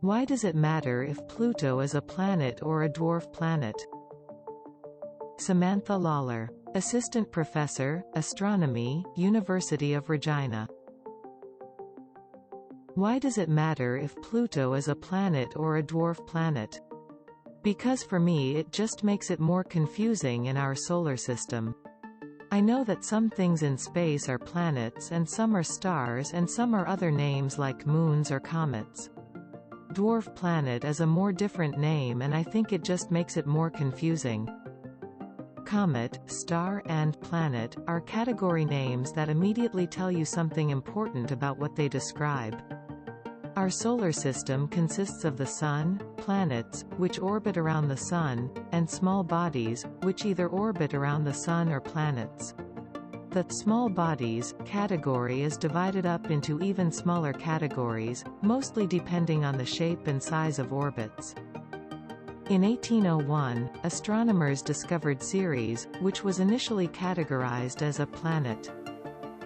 Why does it matter if Pluto is a planet or a dwarf planet? Samantha Lawler, Assistant Professor, Astronomy, University of Regina. Why does it matter if Pluto is a planet or a dwarf planet? Because for me it just makes it more confusing in our solar system. I know that some things in space are planets and some are stars and some are other names like moons or comets. Dwarf planet is a more different name and I think it just makes it more confusing. Comet, star, and planet are category names that immediately tell you something important about what they describe. Our solar system consists of the Sun, planets, which orbit around the Sun, and small bodies, which either orbit around the Sun or planets. The small bodies category is divided up into even smaller categories, mostly depending on the shape and size of orbits. In 1801, astronomers discovered Ceres, which was initially categorized as a planet.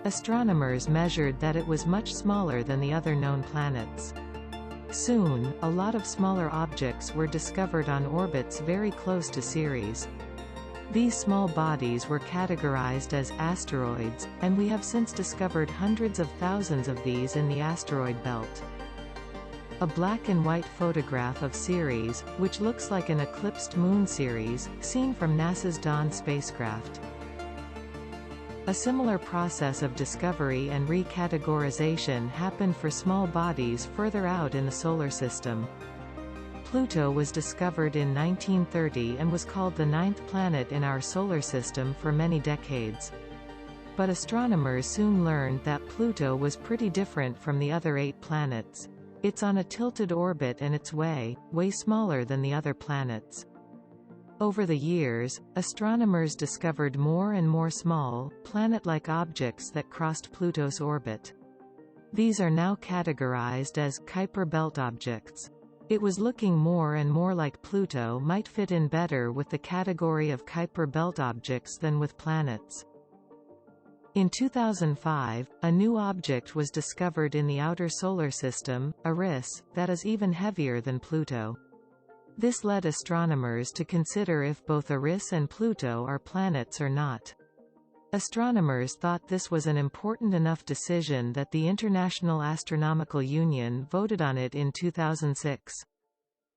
Astronomers measured that it was much smaller than the other known planets. Soon, a lot of smaller objects were discovered on orbits very close to Ceres. These small bodies were categorized as asteroids, and we have since discovered hundreds of thousands of these in the asteroid belt. A black and white photograph of Ceres, which looks like an eclipsed moon Ceres, seen from NASA's Dawn spacecraft. A similar process of discovery and recategorization happened for small bodies further out in the solar system. Pluto was discovered in 1930 and was called the ninth planet in our solar system for many decades. But astronomers soon learned that Pluto was pretty different from the other 8 planets. It's on a tilted orbit and it's way smaller than the other planets. Over the years, astronomers discovered more and more small, planet-like objects that crossed Pluto's orbit. These are now categorized as Kuiper belt objects. It was looking more and more like Pluto might fit in better with the category of Kuiper belt objects than with planets. In 2005, a new object was discovered in the outer solar system, Eris, that is even heavier than Pluto. This led astronomers to consider if both Eris and Pluto are planets or not. Astronomers thought this was an important enough decision that the International Astronomical Union voted on it in 2006.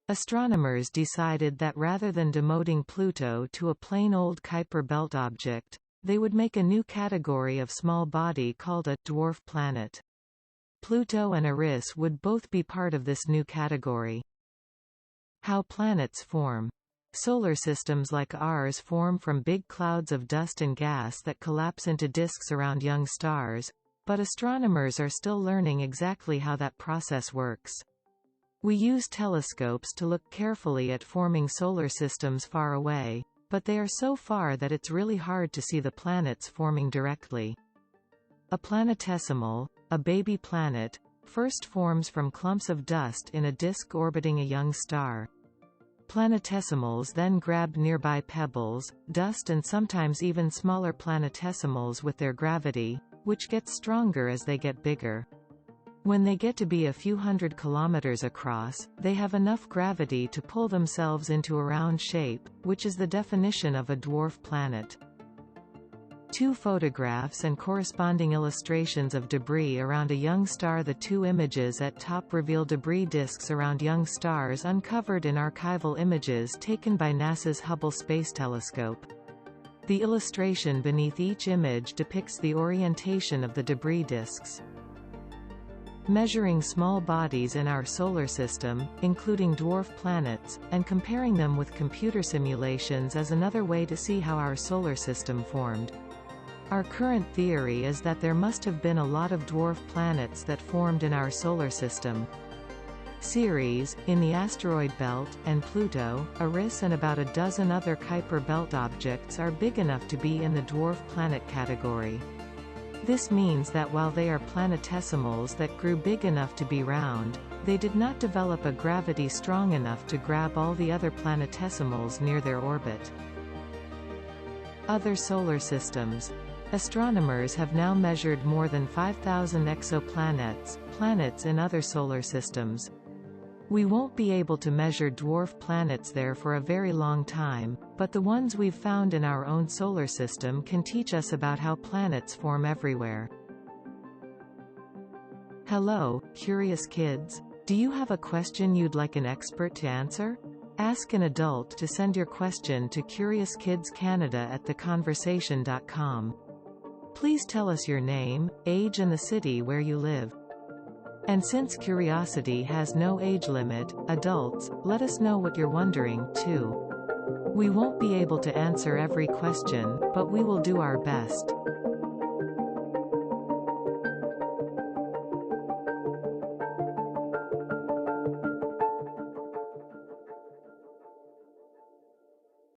Astronomers decided that rather than demoting Pluto to a plain old Kuiper belt object, they would make a new category of small body called a dwarf planet. Pluto and Eris would both be part of this new category. How planets form. Solar systems like ours form from big clouds of dust and gas that collapse into disks around young stars, but astronomers are still learning exactly how that process works. We use telescopes to look carefully at forming solar systems far away, but they are so far that it's really hard to see the planets forming directly. A planetesimal, a baby planet, first forms from clumps of dust in a disk orbiting a young star. Planetesimals then grab nearby pebbles, dust and sometimes even smaller planetesimals with their gravity, which gets stronger as they get bigger. When they get to be a few hundred kilometers across, they have enough gravity to pull themselves into a round shape, which is the definition of a dwarf planet. 2 photographs and corresponding illustrations of debris around a young star. The 2 images at top reveal debris disks around young stars uncovered in archival images taken by NASA's Hubble Space Telescope. The illustration beneath each image depicts the orientation of the debris disks. Measuring small bodies in our solar system, including dwarf planets, and comparing them with computer simulations is another way to see how our solar system formed. Our current theory is that there must have been a lot of dwarf planets that formed in our solar system. Ceres, in the asteroid belt, and Pluto, Eris and about a dozen other Kuiper belt objects are big enough to be in the dwarf planet category. This means that while they are planetesimals that grew big enough to be round, they did not develop a gravity strong enough to grab all the other planetesimals near their orbit. Other solar systems. Astronomers have now measured more than 5,000 exoplanets, planets in other solar systems. We won't be able to measure dwarf planets there for a very long time, but the ones we've found in our own solar system can teach us about how planets form everywhere. Hello, curious kids. Do you have a question you'd like an expert to answer? Ask an adult to send your question to CuriousKidsCanada@theconversation.com. Please tell us your name, age and the city where you live. And since curiosity has no age limit, adults, let us know what you're wondering, too. We won't be able to answer every question, but we will do our best.